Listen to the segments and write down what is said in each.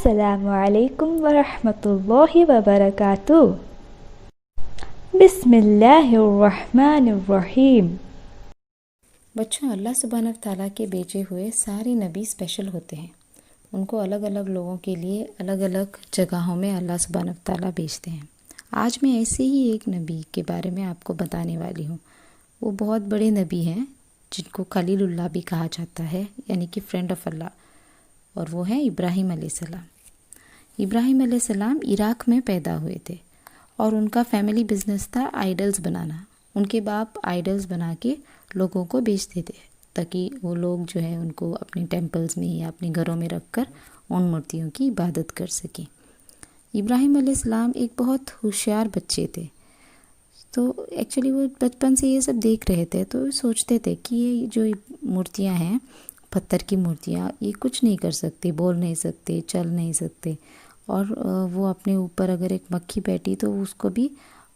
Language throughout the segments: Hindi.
अस्सलामु अलैकुम वरहमतुल्लाहि वबरकातुह। बिस्मिल्लाहिर्रहमानिर्रहीम। बच्चों, अल्लाह सुब्हानहू तआला के भेजे हुए सारे नबी स्पेशल होते हैं। उनको अलग अलग लोगों के लिए अलग अलग जगहों में अल्लाह सुब्हानहू तआला भेजते हैं। आज मैं ऐसे ही एक नबी के बारे में आपको बताने वाली हूँ। वो बहुत बड़े नबी हैं जिनको खलीलुल्लाह भी कहा जाता है, यानी कि फ्रेंड ऑफ अल्लाह, और वो हैं इब्राहिम अलैहिस्सलाम। इब्राहिम अलैहिस्सलाम इराक़ में पैदा हुए थे और उनका फैमिली बिजनेस था आइडल्स बनाना। उनके बाप आइडल्स बना के लोगों को बेचते थे ताकि वो लोग जो है उनको अपने टेम्पल्स में या अपने घरों में रखकर उन मूर्तियों की इबादत कर सकें। इब्राहिम अलैहिस्सलाम एक बहुत होशियार बच्चे थे। तो एक्चुअली वो बचपन से ये सब देख रहे थे, तो सोचते थे कि ये जो मूर्तियाँ हैं, पत्थर की मूर्तियाँ, ये कुछ नहीं कर सकते, बोल नहीं सकते, चल नहीं सकते, और वो अपने ऊपर अगर एक मक्खी बैठी तो उसको भी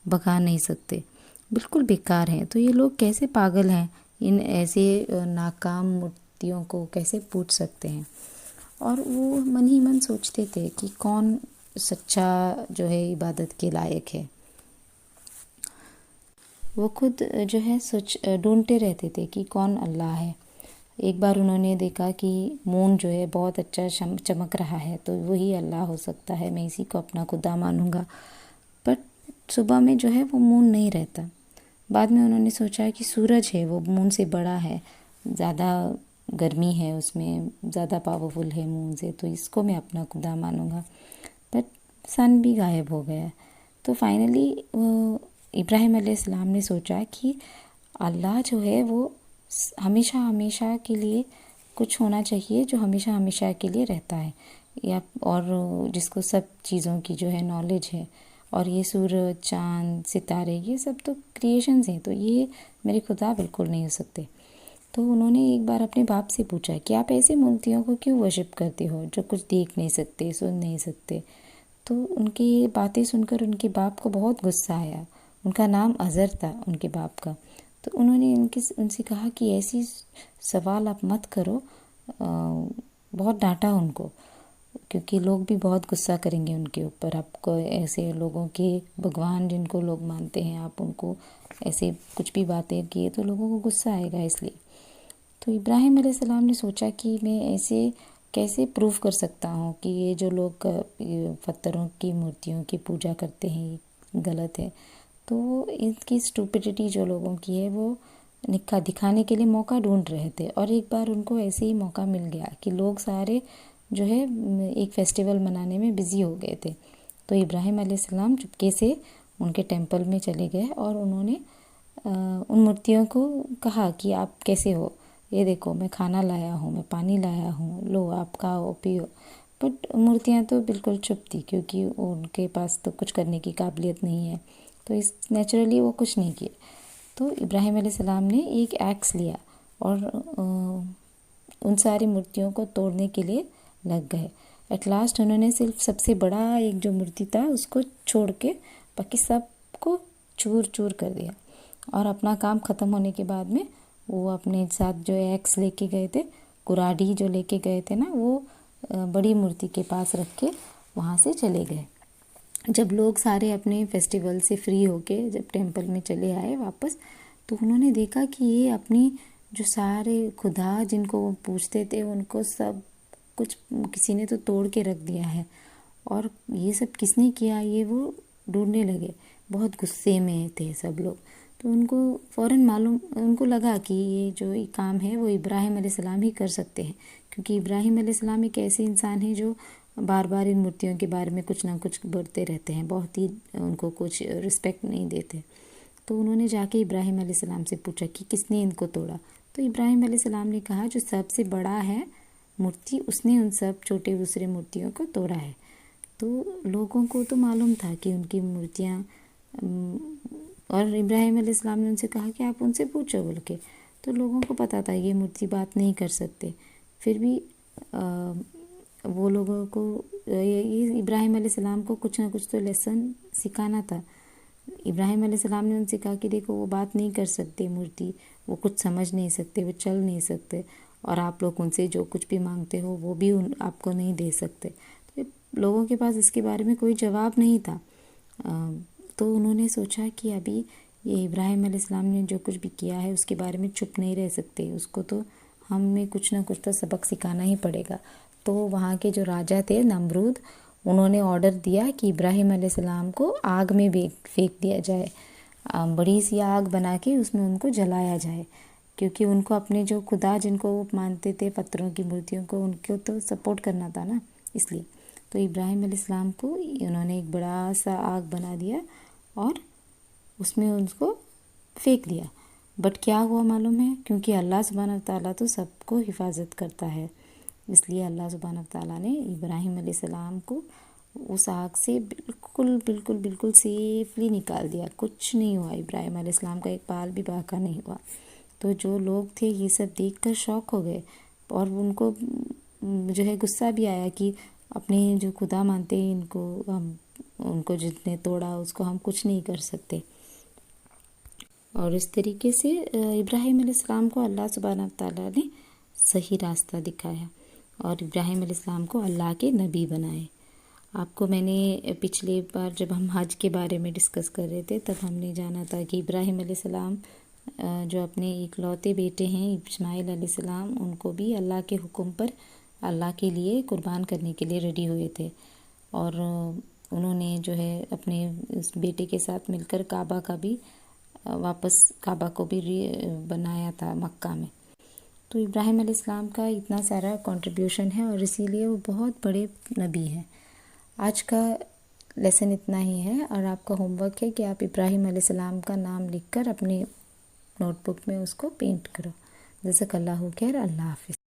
भगा नहीं सकते, बिल्कुल बेकार हैं। तो ये लोग कैसे पागल हैं, इन ऐसे नाकाम मूर्तियों को कैसे पूज सकते हैं। और वो मन ही मन सोचते थे कि कौन सच्चा जो है इबादत के लायक है। वो खुद जो है सोच ढूंढते रहते थे कि कौन अल्लाह है। एक बार उन्होंने देखा कि मून जो है बहुत अच्छा चमक रहा है, तो वही अल्लाह हो सकता है, मैं इसी को अपना खुदा मानूंगा। बट सुबह में जो है वो मून नहीं रहता। बाद में उन्होंने सोचा कि सूरज है, वो मून से बड़ा है, ज़्यादा गर्मी है उसमें, ज़्यादा पावरफुल है मून से, तो इसको मैं अपना खुदा मानूंगा। बट सन भी गायब हो गया। तो फाइनली इब्राहिम अलैहिस्सलाम ने सोचा कि अल्लाह जो है वो हमेशा हमेशा के लिए कुछ होना चाहिए, जो हमेशा हमेशा के लिए रहता है, या और जिसको सब चीज़ों की जो है नॉलेज है। और ये सूरज, चाँद, सितारे, ये सब तो क्रिएशंस हैं, तो ये मेरे खुदा बिल्कुल नहीं हो सकते। तो उन्होंने एक बार अपने बाप से पूछा कि आप ऐसे मूर्तियों को क्यों वर्शिप करते हो जो कुछ देख नहीं सकते, सुन नहीं सकते। तो उनकी ये बातें सुनकर उनके बाप को बहुत गुस्सा आया। उनका नाम अज़र था उनके बाप का। तो उन्होंने उनसे कहा कि ऐसी सवाल आप मत करो। बहुत डांटा उनको, क्योंकि लोग भी बहुत गुस्सा करेंगे उनके ऊपर। आपको ऐसे लोगों के भगवान जिनको लोग मानते हैं, आप उनको ऐसे कुछ भी बातें किए तो लोगों को गुस्सा आएगा। इसलिए तो इब्राहिम अलैहिस्सलाम ने सोचा कि मैं ऐसे कैसे प्रूव कर सकता हूँ कि ये जो लोग पत्थरों की मूर्तियों की पूजा करते हैं ये गलत है। तो इनकी स्टूपिडिटी जो लोगों की है वो दिखाने के लिए मौका ढूंढ रहे थे। और एक बार उनको ऐसे ही मौका मिल गया कि लोग सारे जो है एक फेस्टिवल मनाने में बिज़ी हो गए थे। तो इब्राहिम अलैहिस्सलाम चुपके से उनके टेंपल में चले गए और उन्होंने उन मूर्तियों को कहा कि आप कैसे हो, ये देखो मैं खाना लाया हूँ, मैं पानी लाया हूँ, लो आप खाओ पियो। बट मूर्तियाँ तो बिल्कुल चुप थी, क्योंकि उनके पास तो कुछ करने की काबिलियत नहीं है, तो इस नेचुरली वो कुछ नहीं किए। तो इब्राहिम अलैहिस्सलाम ने एक एक्स लिया और उन सारी मूर्तियों को तोड़ने के लिए लग गए। एट लास्ट उन्होंने सिर्फ सबसे बड़ा एक जो मूर्ति था उसको छोड़ के बाकी सब को चूर चूर कर दिया। और अपना काम ख़त्म होने के बाद में वो अपने साथ जो एक्स लेके गए थे, कुराडी जो लेके गए थे ना, वो बड़ी मूर्ति के पास रख के वहाँ से चले गए। जब लोग सारे अपने फेस्टिवल से फ्री होके जब टेंपल में चले आए वापस, तो उन्होंने देखा कि ये अपनी जो सारे खुदा जिनको वो पूछते थे उनको सब कुछ किसी ने तो तोड़ के रख दिया है। और ये सब किसने किया ये वो ढूंढने लगे। बहुत गुस्से में थे सब लोग। तो उनको फ़ौरन उनको लगा कि ये जो ये काम है वो इब्राहिम अलैहिस्सलाम ही कर सकते हैं, क्योंकि इब्राहिम अलैहिस्सलाम एक ऐसे इंसान है जो बार बार इन मूर्तियों के बारे में कुछ ना कुछ बोलते रहते हैं, बहुत ही उनको कुछ रिस्पेक्ट नहीं देते। तो उन्होंने जाके इब्राहिम अलैहिस्सलाम से पूछा कि किसने इनको तोड़ा। तो इब्राहिम अलैहिस्सलाम ने कहा जो सबसे बड़ा है मूर्ति उसने उन सब छोटे दूसरे मूर्तियों को तोड़ा है। तो लोगों को तो मालूम था कि उनकी मूर्तियाँ, और इब्राहिम अलैहिस्सलाम ने उनसे कहा कि आप उनसे पूछो बोल के। तो लोगों को पता था ये मूर्ति बात नहीं कर सकते। फिर भी वो लोगों को ये इब्राहिम अलैहिस्सलाम को कुछ ना कुछ तो लेसन सिखाना था। इब्राहिम अलैहिस्सलाम ने उनसे कहा कि देखो वो बात नहीं कर सकते मूर्ति, वो कुछ समझ नहीं सकते, वो चल नहीं सकते, और आप लोग उनसे जो कुछ भी मांगते हो वो भी आपको नहीं दे सकते। तो लोगों के पास इसके बारे में कोई जवाब नहीं था। तो उन्होंने सोचा कि अभी ये इब्राहिम अलैहिस्सलाम ने जो कुछ भी किया है उसके बारे में चुप नहीं रह सकते, उसको तो हमें कुछ ना कुछ तो सबक सिखाना ही पड़ेगा। तो वहाँ के जो राजा थे नमरूद, उन्होंने ऑर्डर दिया कि इब्राहिम अलैहिस्सलाम को आग में फेंक दिया जाए, बड़ी सी आग बना के उसमें उनको जलाया जाए, क्योंकि उनको अपने जो खुदा जिनको वो मानते थे, पत्थरों की मूर्तियों को, उनको तो सपोर्ट करना था ना, इसलिए। तो इब्राहिम अलैहिस्सलाम को उन्होंने एक बड़ा सा आग बना दिया और उसमें उसको फेंक दिया। बट क्या हुआ मालूम है, क्योंकि अल्लाह सुब्हानहू व तआला तो सबको हिफाजत करता है, इसलिए अल्लाह सुब्हानहू व तआला ने इब्राहिम अलैहिस्सलाम को उस आग से बिल्कुल बिल्कुल बिल्कुल सेफली निकाल दिया। कुछ नहीं हुआ, इब्राहिम अलैहिस्सलाम का एक बाल भी बाका नहीं हुआ। तो जो लोग थे ये सब देखकर शॉक हो गए और उनको जो है गुस्सा भी आया कि अपने जो खुदा मानते हैं इनको हम, उनको जितने तोड़ा उसको हम कुछ नहीं कर सकते। और इस तरीके से इब्राहिम अलैहिस्सलाम को अल्लाह सुब्हानहू व तआला ने सही रास्ता दिखाया और इब्राहिम अलैहिस्सलाम को अल्लाह के नबी बनाए। आपको मैंने पिछले बार जब हम हज के बारे में डिस्कस कर रहे थे तब हमने जाना था कि इब्राहिम अलैहिस्सलाम जो अपने इकलौते बेटे हैं इस्माइल अलैहिस्सलाम, उनको भी अल्लाह के हुक्म पर अल्लाह के लिए कुर्बान करने के लिए रेडी हुए थे। और उन्होंने जो है अपने उस बेटे के साथ मिलकर काबा का भी वापस काबा को भी बनाया था मक्का में। तो इब्राहिम अलैहिस्सलाम का इतना सारा कंट्रीब्यूशन है और इसीलिए वो बहुत बड़े नबी हैं। आज का लेसन इतना ही है और आपका होमवर्क है कि आप इब्राहिम अलैहिस्सलाम का नाम लिखकर अपने नोटबुक में उसको पेंट करो। जज़ाकल्लाहु खैर। अल्लाह हाफ़िज़।